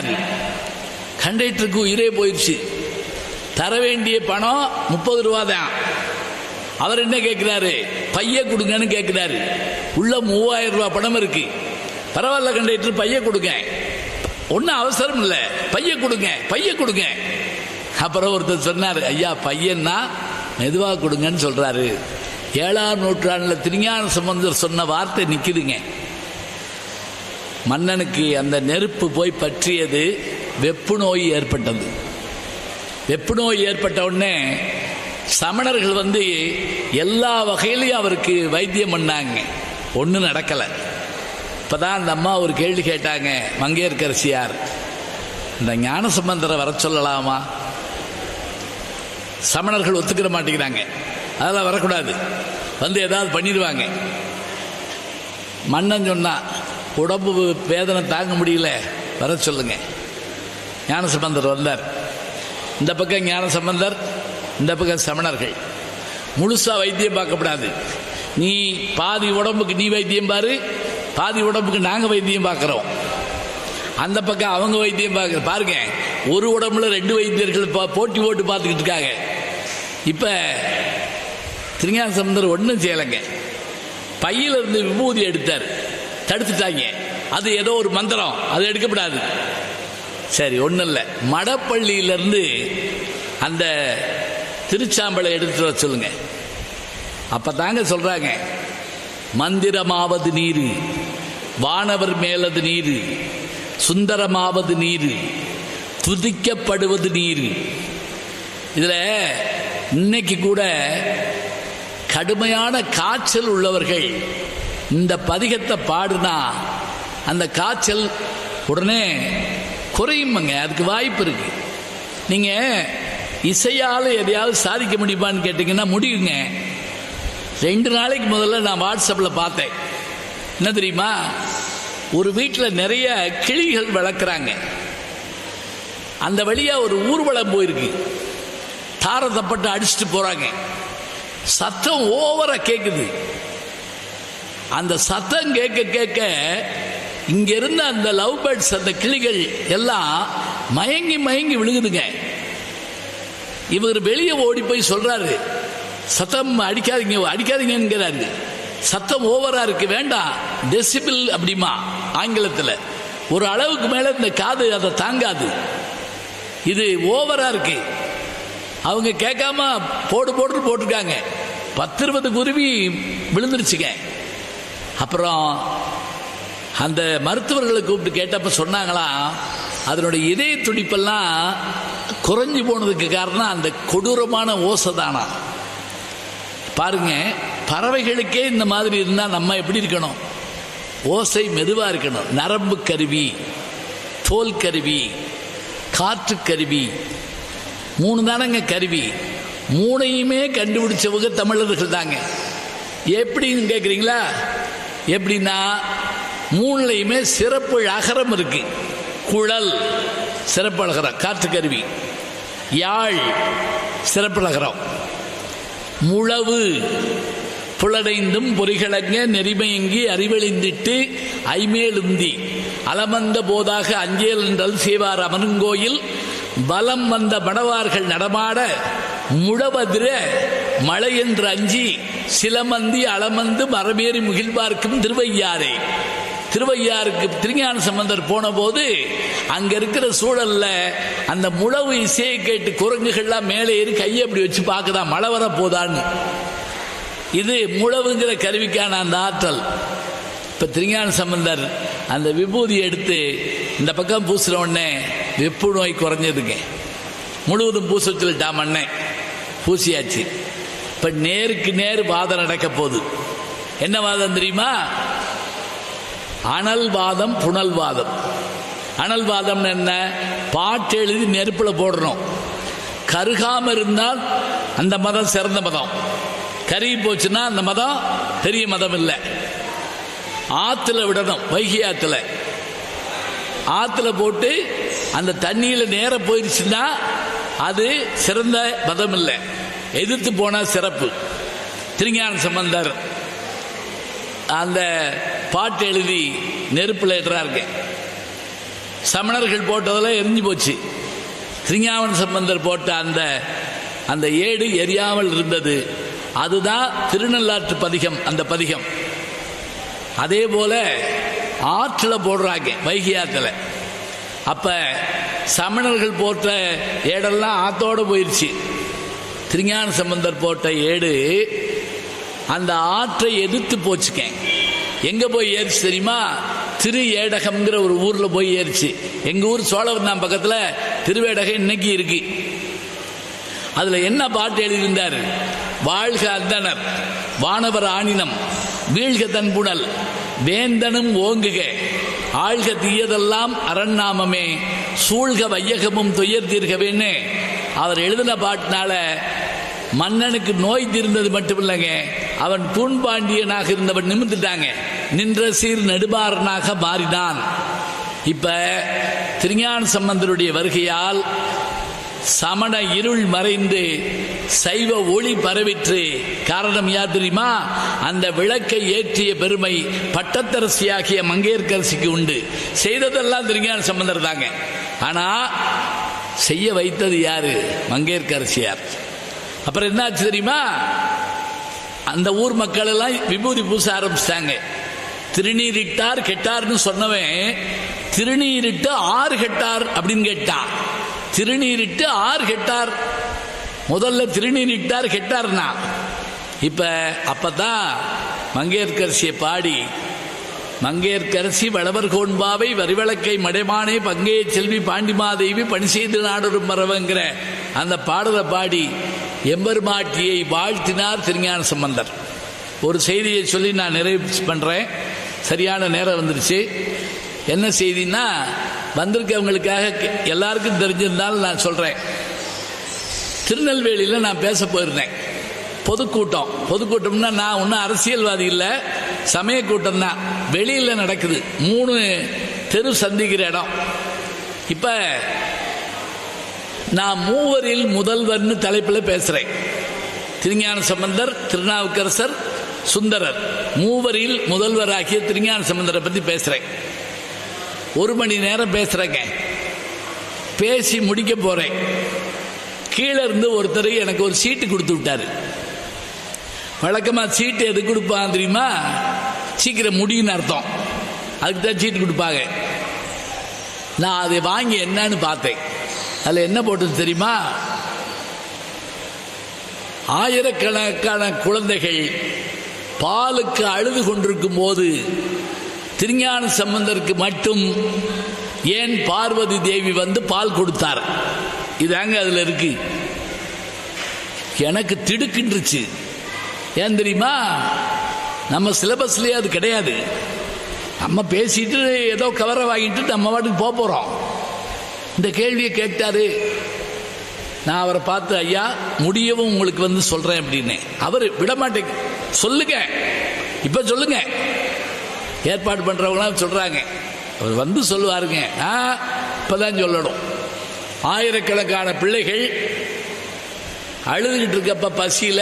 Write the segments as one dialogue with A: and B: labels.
A: ஏறினார். கண்டக்டருக்கு உயிரே போயிடுச்சு. தர வேண்டிய பணம் 30 ரூபா தான். அவர் என்ன கேட்கிறாரு, பைய கொடுங்கன்னு கேட்கிறாரு. உள்ள 3000 ரூபாய் பணம் இருக்கு. பரவாயில்ல கண்டக்டர், பைய கொடுங்க, ஒன்னும் அவசரம் இல்லை, பைய கொடுங்க, பைய கொடுங்க. அப்புறம் ஒருத்தர் சொன்னார், ஐயா பையன்னா மெதுவாக கொடுங்கன்னு சொல்றாரு. 7ஆம் நூற்றாண்டில் திருஞான சம்பந்தர் சொன்ன வார்த்தை நிற்குதுங்க. மன்னனுக்கு அந்த நெருப்பு போய் பற்றியது, வெப்பு நோய் ஏற்பட்டது. வெப்பு நோய் ஏற்பட்ட உடனே சமணர்கள் எல்லா வகையிலையும் அவருக்கு வைத்தியம் பண்ணாங்க, ஒன்றும் நடக்கலை. இப்போதான் அந்த அம்மா ஒரு கேள்வி கேட்டாங்க, மங்கையர்க்கரசியார், இந்த ஞான சம்பந்தரை வர சொல்லலாமா? சமணர்கள் ஒத்துக்கிற மாட்டேங்கிறாங்க, அதெல்லாம் வரக்கூடாது, ஏதாவது பண்ணிடுவாங்க. மன்னன் சொன்னா, உடம்பு வேதனை தாங்க முடியல, வர சொல்லுங்க. ஞானசம்பந்தர் வந்தார். இந்த பக்கம் ஞானசம்பந்தர், இந்த பக்கம் சமணர்கள். முழுசா வைத்தியம் பார்க்கப்படாது. நீ பாதி உடம்புக்கு நீ வைத்தியம் பாரு, பாதி உடம்புக்கு நாங்கள் வைத்தியம் பார்க்குறோம். அந்த பக்கம் அவங்க வைத்தியம் பார்க்குற பாருங்க. ஒரு உடம்புல 2 வைத்தியர்கள் போட்டி போட்டு பார்த்துக்கிட்டு இருக்காங்க. இப்போ திருஞான சம்பந்தர் ஒன்றும் செய்யலைங்க. பையிலிருந்து விபூதி எடுத்தார், தடுத்துட்டாங்க. அது ஏதோ ஒரு மந்திரம், அது எடுக்கப்படாது. சரி, ஒன்றும் இல்லை. மடப்பள்ளியிலிருந்து அந்த திருச்சாம்பலை எடுத்து வர சொல்லுங்க. அப்போ தாங்க சொல்கிறாங்க, மந்திரமாவது நீர், வானவர் மேலது நீர், சுந்தரமாவது நீர், துதிக்கப்படுவது நீர். இதில் இன்னைக்கு கூட கடுமையான காய்ச்சல் உள்ளவர்கள் இந்த பதிகத்தை பாடுனா அந்த காய்ச்சல் உடனே குறையுமாங்க. அதுக்கு வாய்ப்பு இருக்கு. நீங்க இசையால் எதையாவது சாதிக்க முடியுமான்னு கேட்டீங்கன்னா முடியுங்க. 2 நாளைக்கு முதல்ல நான் வாட்ஸ்அப்பில் பார்த்தேன். என்ன தெரியுமா, ஒரு வீட்டில் நிறைய கிளிகள் வளர்க்குறாங்க. அந்த வழியா ஒரு ஊர்வலம் போயிருக்கு. தாரத்தப்பட்டு அடிச்சுட்டு போறாங்க. சத்தம் ஓவரா கேட்குது. அந்த சத்தம் கேட்க கேட்க இங்க இருந்த அந்த லவ் பேர்ட்ஸ், அந்த கிளிகள் எல்லாம் மயங்கி மயங்கி விழுகுதுங்க. இவர் வெளியே ஓடி போய் சொல்றாரு, சத்தம் அடிக்காதீங்க, அடிக்காதீங்கிறாரு. சத்தம் ஓவரா இருக்கு, வேண்டாம், டெசிபிள் அப்படிமா ஆங்கிலத்தில். ஒரு அளவுக்கு மேல இந்த காது அதை தாங்காது, இது ஓவரா இருக்கு. அவங்க கேட்காம போட்டிருக்காங்க. 10-20 குருவி விழுந்துருச்சுங்க. அப்புறம் அந்த மருத்துவர்களை கூப்பிட்டு கேட்டப்ப சொன்னாங்களா, அதனுடைய இதய துடிப்பெல்லாம் குறைஞ்சு போனதுக்கு காரணம் அந்த கொடூரமான ஓசை தானா. பாருங்க, பறவைகளுக்கே இந்த மாதிரி இருந்தால் நம்ம எப்படி இருக்கணும்? ஓசை மெதுவாக இருக்கணும். நரம்பு கருவி, தோல் கருவி, காற்று கருவி, 3 தானங்க கருவி. 3ஐயுமே கண்டுபிடிச்சவங்க தமிழர்கள் தாங்க. எப்படின்னு கேட்குறீங்களா? எப்படின்னா 3லையுமே சிறப்பு அகரம் இருக்கு. குழல் சிறப்பு அகரம், காற்று கருவி. யாழ் சிறப்பு அகரம். முழவு புலடைந்தும் பொறிகளங்க நெறிமயங்கி அறிவெளிந்திட்டு ஐமேலுந்தி அலமந்த போதாக அஞ்சேல் என்றல் செய்வார் அமருங்கோயில் பலம் வந்த மணவார்கள் நடமாட முழவதிர மழை என்று அஞ்சி சிலமந்தி அளமந்து மரமேறி முகிழ்வார்க்கும் திருவையாரே. திருவையாருக்கு திருஞான சம்பந்தர் போன போது அங்க இருக்கிற சூழல்ல அந்த முழவு இசையை கேட்டு குரங்குகள்லாம் மேலே ஏறி கையை அப்படி வச்சு பார்க்குதான் மழை வர போதான்னு. இது முழவுங்கிற கருவிக்கான அந்த ஆற்றல். இப்ப திருஞான சம்பந்தர் அந்த விபூதி எடுத்து இந்த பக்கம் பூசுற உடனே வெப்பு நோய் குறைஞ்சதுங்க. முழுவதும் பூச சொல்லிட்டான் மண்ணை, பூசியாச்சு. இப்ப நேருக்கு நேர் வாதம் நடக்க போகுது. என்ன வாதம் தெரியுமா? அனல் வாதம், புனல் வாதம். அனல் வாதம் என்ன? பாட்டு எழுதி நெருப்புல போடணும். கருகாம இருந்தால் அந்த மதம் சிறந்த மதம். கருகி போச்சுன்னா அந்த மதம் பெரிய மதம் இல்லை. ஆத்துல விடணும், வைகை ஆத்துல போட்டு அந்த தண்ணியில நேர போயிடுச்சுன்னா அது சிறந்த மதம் இல்லை. எதிர்த்து போனா சிறப்பு. திருஞான சம்பந்தர் அந்த பாட்டு எழுதி நெருப்புல ஏற்றாருங்க. சமணர்கள் போட்டதெல்லாம் எரிஞ்சு போச்சு. திருஞான சம்பந்தர் போட்ட அந்த ஏடு எரியாமல் இருந்தது. அதுதான் திருநள்ளாற்று பதிகம். அந்த பதிகம் அதே போல ஆற்றில் போடுறாங்க, வைகை ஆற்றில். அப்ப சமணர்கள் போட்ட ஏடெல்லாம் ஆத்தோடு போயிடுச்சு. திருஞான சம்பந்தர் போட்ட ஏடு அந்த ஆற்றை எதிர்த்து போச்சுக்க. எங்க போய் ஏறிச்சு தெரியுமா? திரு ஏடகம்ங்கிற ஒரு ஊர்ல போய் ஏறிச்சு. எங்க ஊர் சோழவந்தான் பக்கத்தில் திருவேடகம் இன்னைக்கு இருக்கு. அதுல என்ன பாட்டு எழுதியிருந்தார்? வாழ்க அந்தனர் வானவர் ஆணினம் வீழ்க தன்புணல் வேந்தனும் ஓங்குக ஆழ்க தீயதெல்லாம் அரண்நாமமே சூழ்க வையகமும் துயர் தீர்கவேன்னு அவர் எழுதின பாட்டினால மன்னனுக்கு நோய் தீர்ந்தது மட்டும் இல்லைங்க, அவன் தூண்பாண்டியனாக இருந்தவன் நிமிர்ந்துட்டாங்க, நின்ற சீர் நெடுமாறனாக மாறினான். இப்ப திருஞான சம்பந்தருடைய வருகையால் சமண இருள் மறைந்து சைவ ஒளி பரவிற்று. காரணம் யார் தெரியுமா? அந்த விளக்கை ஏற்றிய பெருமை பட்டத்தரசியாகிய மங்கையர்க்கரசிக்கு உண்டு. செய்ததெல்லாம் திருஞான சம்பந்தர் தாங்க. ஆனா செய்ய வைத்தது யாரு? மங்கையர்க்கரசியார். அப்புறம் என்னாச்சு தெரியுமா? அந்த ஊர் மக்கள் எல்லாம் விபூதி பூச ஆரம்பிச்சிட்டாங்க. திருநீரிட்டார் கெட்டார்னு சொன்னவன் திருநீரிட்டு ஆறு கெட்டார் அப்படின்னு கேட்டான். திருநீரிட்டு ஆறு கெட்டார். முதல்ல திருநீரிட்டார் கெட்டார்னா இப்ப அப்பதான் மங்கையர்க்கரசியை பாடி மங்கையர்க்கரசி வளவர் கோண்பாவை வரிவளக்கை மடைமானே பங்கைய செல்வி பாண்டிமாதேவி பணி செய்து நாடொரும் மரவங்கிற அந்த பாடலை பாடி எம்பெருமாட்டியை வாழ்த்தினார் திருஞான சம்பந்தர். ஒரு செய்தியை சொல்லி நான் நிறைவு பண்றேன். சரியான நேரம் வந்துருச்சு. என்ன செய்தின்னா, வந்திருக்கவங்களுக்காக எல்லாருக்கும் தெரிஞ்சிருந்தாலும் நான் சொல்றேன். திருநெல்வேலியில் நான் பேச போயிருந்தேன். பொதுக்கூட்டம்னா நான் ஒன்றும் அரசியல்வாதி இல்லை, சமய கூட்டம் தான். வெளியில் நடக்குது. 3 தெரு சந்திக்கிற இடம். இப்ப நான் மூவரில் முதல்வர்னு தலைப்பில் பேசுறேன். திருஞான சம்பந்தர், திருநாவுக்கரசர், சுந்தரர், மூவரில் முதல்வராகிய திருஞான சம்பந்தரை பற்றி பேசுறேன். 1 மணி நேரம் பேசுறேங்க. பேசி முடிக்க போறேன். கீழே இருந்து ஒருத்தர் எனக்கு ஒரு சீட்டு கொடுத்து விட்டாரு. வழக்கமா சீட்டு எது கொடுப்பான் தெரியுமா? சீக்கிரம் முடியும்னு அர்த்தம். அதுக்கு தான் சீட்டு கொடுப்பாங்க. நான் அதை வாங்கி என்னன்னு பார்த்தேன். அதுல என்ன போட்டது தெரியுமா? ஆயிரக்கணக்கான குழந்தைகள் பாலுக்கு அழுது கொண்டிருக்கும் போது திருஞான சம்பந்தருக்கு மட்டும் ஏன் பார்வதி தேவி வந்து பால் கொடுத்தார்? இதாங்க அதுல இருக்கு. எனக்கு திடுக்கின்றுச்சு. ஏன் தெரியுமா? நம்ம சிலபஸ்லயே அது கிடையாது. நம்ம பேசிட்டு ஏதோ கவரை வாங்கிட்டு நம்ம வாட்டுக்கு போறோம். இந்த கேள்வியை கேட்டாரு. நான் அவரை பார்த்து, ஐயா முடியவும் உங்களுக்கு வந்து சொல்றேன் அப்படின்னு. அவர் விடமாட்டேங்க, சொல்லுங்க, இப்ப சொல்லுங்க. ஏற்பாடு பண்றவங்களாம் சொல்றாங்க. அவர் வந்து சொல்லுவாருங்க. இப்பதான் சொல்லணும். ஆயிரக்கணக்கான பிள்ளைகள் அழுதுகிட்டு இருக்கப்ப பசியில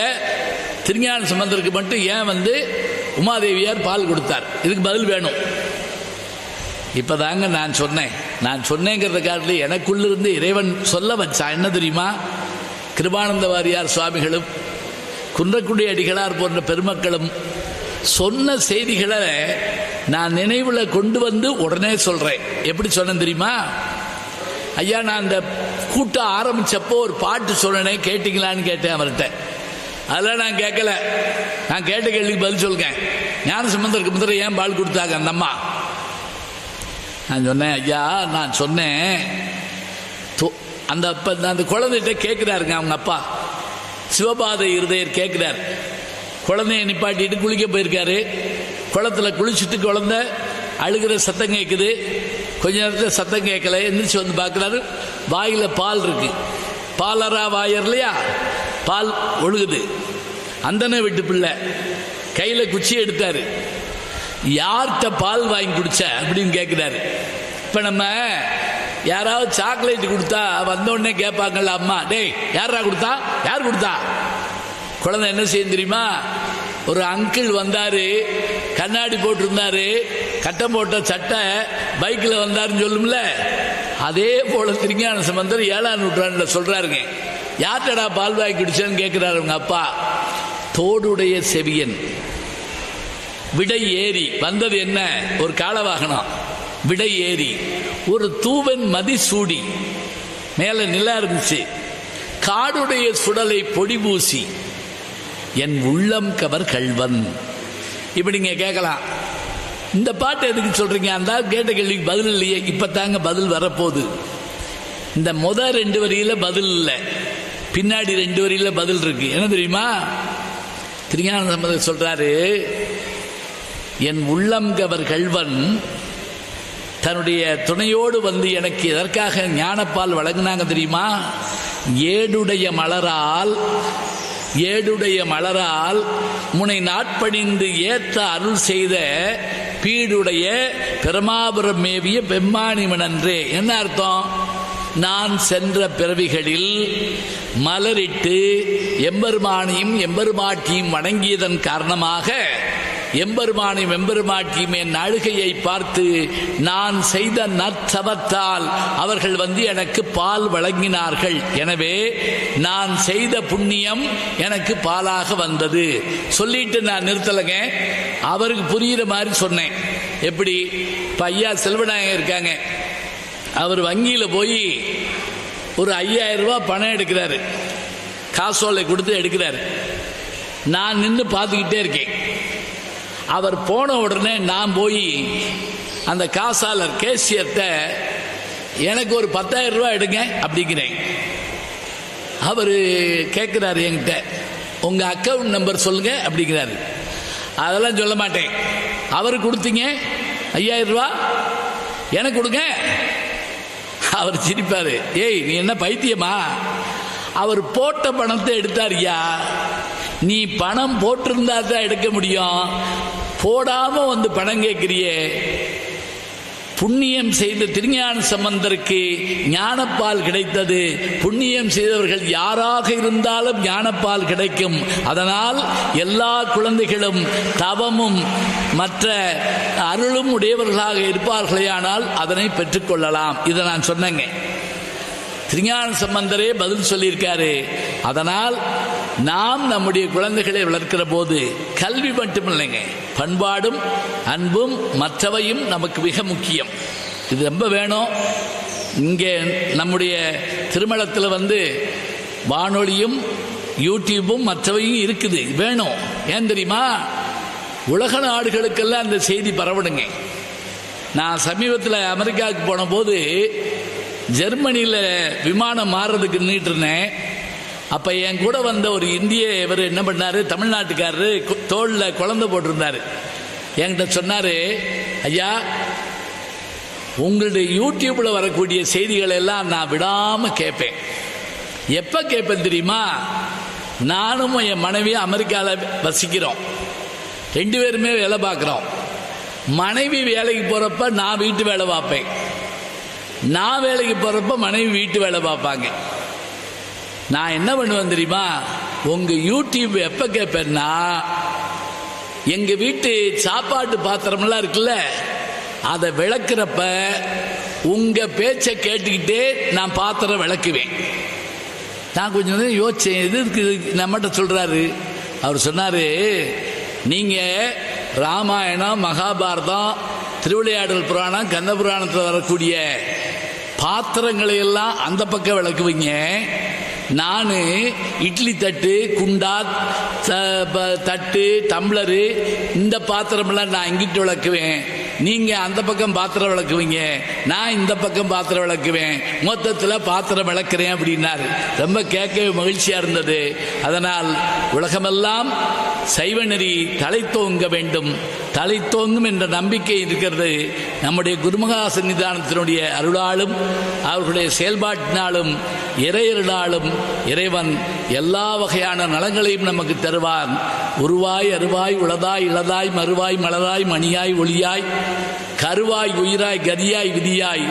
A: திருஞான சம்பந்தருக்கு மட்டும் ஏன் வந்து உமாதேவியார் பால் கொடுத்தார்? இதுக்கு பதில் வேணும். இப்பதாங்க நான் சொன்னேங்கிறத காட்டில் எனக்குள்ளிருந்து இறைவன் சொல்ல வச்சா. என்ன தெரியுமா? கிருபானந்த வாரியார் சுவாமிகளும் குன்றக்குடி அடிகளார் போன்ற பெருமக்களும் சொன்ன செய்திகளை நான் நினைவுல கொண்டு வந்து உடனே சொல்றேன். எப்படி சொன்னேன் தெரியுமா? ஐயா, நான் அந்த கூட்டம் ஆரம்பிச்சப்போ ஒரு பாட்டு சொன்னேன், கேட்டீங்களான்னு கேட்டேன் அவர்கிட்ட. அதெல்லாம் நான் கேட்கல. நான் கேட்ட கேள்விக்கு பதில் சொல்லுங்க. ஞான சம்பந்தருக்கு முதல்ல ஏன் பால் கொடுத்தாங்க அந்த அம்மா? நான் சொன்னேன், ஐயா நான் சொன்னேன், அந்த குழந்தைகிட்ட கேட்கிறாருங்க அவங்க அப்பா, சிவபாத இருதயர் கேட்கிறார். குழந்தைய நிப்பாட்டிட்டு குளிக்க போயிருக்காரு. குளத்துல குளிச்சுட்டு குழந்தை அழுகிற சத்தம் கேட்குது. கொஞ்ச நேரத்தில் சத்தம் கேட்கல. எந்திரிச்சு வந்து பார்க்குறாரு, வாயில பால் இருக்கு. பாலரா வாயர் இல்லையா, பால் ஒழுகுது. அந்தன விட்டு பிள்ளை கையில குச்சி எடுத்தாரு. யார்கிட்ட பால் வாங்கி குடிச்ச அப்படின்னு கேட்கிறாரு. இப்ப நம்ம யாராவது சாக்லேட் கொடுத்தா வந்த உடனே கேட்பாங்கல்ல, அம்மா டேய் யாரா கொடுத்தா, யார் கொடுத்தா? குழந்தை என்ன செய்யும் தெரியுமா? ஒரு அங்கிள் வந்தாரு, கண்ணாடி போட்டிருந்தாரு, கட்டம் போட்ட சட்டை பைக்கில் வந்தாருன்னு சொல்லும்ல, அதே போல திருஞான சம்பந்தர் 7ஆம் நூற்றாண்டுல சொல்றாருங்க. யார்டா பால்வாய் குடிச்சேன்னு கேட்கிறாரு உங்க அப்பா. தோடுடைய செவியன் விடை ஏறி வந்தது என்ன? ஒரு கால வாகனம். விடை ஏறி ஒரு தூவன் மதி சூடி மேல நிலா இருந்துச்சு. காடுடைய சுடலை பொடி பூசி என் உள்ளம் கவர் கள்வன். இப்படி நீங்க கேட்கலாம், இந்த பாட்டு எதுக்கு சொல்றீங்க? அந்த கேட்ட கேள்விக்கு பதில் இல்லையே. இப்பதாங்க பதில் வரப்போகுது. இந்த முதல் 2 வரியில பதில் இல்லை, பின்னாடி 2 வரியில பதில் இருக்கு. என்ன தெரியுமா? திருஞான சம்பந்தர் சொல்றாரு, என் உள்ளம் கவர் கள்வன் தன்னுடைய துணையோடு வந்து எனக்கு எதற்காக ஞானப்பால் வழங்கினாங்க தெரியுமா? ஏடுடைய மலரால் முனை நாட்பணிந்து ஏற்ற அருள் செய்த பீடுடைய பிரமாபுரம் மேவிய பெம்மானிமனன்றே. என்ன அர்த்தம்? நான் சென்ற பிறவிகளில் மலரிட்டு எம்பெருமானையும் எம்பெருமாட்டியும் வணங்கியதன் காரணமாக எம்பெருமானையும் எம்பெருமாட்டியும் என் அழுகையை பார்த்து நான் செய்த நற்சவத்தால் அவர்கள் வந்து எனக்கு பால் வழங்கினார்கள். எனவே நான் செய்த புண்ணியம் எனக்கு பாலாக வந்தது. சொல்லிட்டு நான் நிறுத்தலைங்க, அவருக்கு புரியுற மாதிரி சொன்னேன். எப்படி? ஐயா செல்வநாயகம் இருக்காங்க, அவர் வங்கியில் போய் ஒரு 5000 ரூபாய் பணம் எடுக்கிறாரு, காசோலை கொடுத்து எடுக்கிறாரு. நான் நின்று பார்த்துக்கிட்டே இருக்கேன். அவர் போன உடனே நான் போய் அந்த காசாளர் கேசியர்கிட்ட எனக்கு ஒரு 10,000 ரூபாய் எடுங்க அப்படிங்கிறேன். அவர் கேட்குறாரு என்கிட்ட, உங்கள் அக்கௌண்ட் நம்பர் சொல்லுங்க அப்படிங்கிறாரு. அதெல்லாம் சொல்ல மாட்டேன். அவர் கொடுத்தீங்க 5000 ரூபா எனக்கு கொடுங்க. அவர் சிரிப்பாரு, ஏய் நீ என்ன பைத்தியமா? அவர் போட்ட பணத்தை எடுத்தாரியா, நீ பணம் போட்டிருந்தா தான் எடுக்க முடியும், போடாம வந்து பணம் கேட்கிறியே. புண்ணியம் செய்த திருஞான சம்பந்தருக்கு ஞானப்பால் கிடைத்தது. புண்ணியம் செய்தவர்கள் யாராக இருந்தாலும் ஞானப்பால் கிடைக்கும். அதனால் எல்லா குழந்தைகளும் தவமும் மற்ற அருளும் உடையவர்களாக இருப்பார்களேயானால் அதனை பெற்றுக்கொள்ளலாம். இதை நான் சொன்னேங்க. திருஞான சம்பந்தரே பதில் சொல்லியிருக்காரு. அதனால் நாம் நம்முடைய குழந்தைகளை வளர்க்கிற போது கல்வி மட்டும் இல்லைங்க, பண்பாடும் அன்பும் மற்றவையும் நமக்கு மிக முக்கியம். இது ரொம்ப வேணும். இங்கே நம்முடைய திருமணத்தில் வந்து வானொலியும் யூடியூப்பும் மற்றவையும் இருக்குது, வேணும். ஏன் தெரியுமா? உலக நாடுகளுக்கெல்லாம் அந்த செய்தி பரவடுங்க. நான் சமீபத்தில் அமெரிக்காவுக்கு போன போது ஜெர்மனியில் விமானம் மாறுறதுக்கு நின்றுட்டு இருந்தேன். அப்போ என் கூட வந்த ஒரு இந்திய இவர் என்ன பண்ணாரு, தமிழ்நாட்டுக்காரரு, தோளில் குழந்தை போட்டிருந்தாரு. என்கிட்ட சொன்னார், ஐயா உங்களுடைய யூடியூப்பில் வரக்கூடிய செய்திகளை எல்லாம் நான் விடாமல் கேட்பேன். எப்போ கேட்பேன் தெரியுமா? நானும் என் மனைவியும் அமெரிக்காவில் வசிக்கிறோம், 2 பேருமே வேலை பார்க்குறோம். மனைவி வேலைக்கு போகிறப்ப நான் வீட்டு வேலை பார்ப்பேன், நான் வேலைக்கு போகிறப்ப மனைவி வீட்டு வேலை பார்ப்பாங்க. நான் என்ன பண்ணுவேன் தெரியுமா? உங்கள் யூடியூப் எப்போ கேட்பேன்னா, எங்கள் வீட்டு சாப்பாட்டு பாத்திரமெல்லாம் இருக்குல்ல, அதை விளக்குறப்ப உங்கள் பேச்சை கேட்டுக்கிட்டே நான் பாத்திரம் விளக்குவேன். நான் கொஞ்சம் யோசிச்சேன், எது இருக்குது நம்மகிட்ட சொல்கிறாரு. அவர் சொன்னார், நீங்கள் ராமாயணம், மகாபாரதம், திருவிளையாடல் புராணம், கந்த புராணத்தில் வரக்கூடிய பாத்திரங்களை எல்லாம் அந்த பக்கம் விளக்குவீங்க. நான் இட்லி தட்டு, குண்டா, தட்டு, டம்ளரு, இந்த பாத்திரமெல்லாம் நான் இங்கிட்டு விளக்குவேன். நீங்கள் அந்த பக்கம் பாத்திரம் விளக்குவீங்க, நான் இந்த பக்கம் பாத்திரம் விளக்குவேன். மொத்தத்தில் பாத்திரம் விளக்குறேன் அப்படின்னாரு. ரொம்ப கேட்கவே மகிழ்ச்சியாக இருந்தது. அதனால் உலகமெல்லாம் சைவ நெறி தலைத்தோங்க வேண்டும், தலைத்தோங்கும் என்ற நம்பிக்கை இருக்கிறது. நம்முடைய குருமகா சன்னிதானத்தினுடைய அருளாலும் அவர்களுடைய செயல்பாட்டினாலும் இறையருளாலும் இறைவன் எல்லா வகையான நலங்களையும் நமக்கு தருவான். உருவாய் அருவாய் உளதாய் இளதாய் மறுவாய் மலராய் மணியாய் ஒளியாய் கருவாய் உயிராய் கதியாய் விதியாய்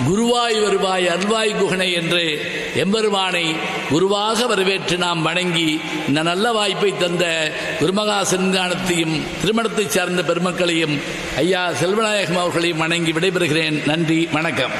A: குருவாய் வருவாய் அருவாய் குகனை என்று எம்பெருமானை குருவாக வரவேற்று நாம் வணங்கி இந்த நல்ல வாய்ப்பை தந்த குருமகா சன்னிதானத்தையும் திருமணத்தை சார்ந்த பெருமக்களையும் ஐயா செல்வநாயகம் அவர்களையும் வணங்கி விடைபெறுகிறேன். நன்றி, வணக்கம்.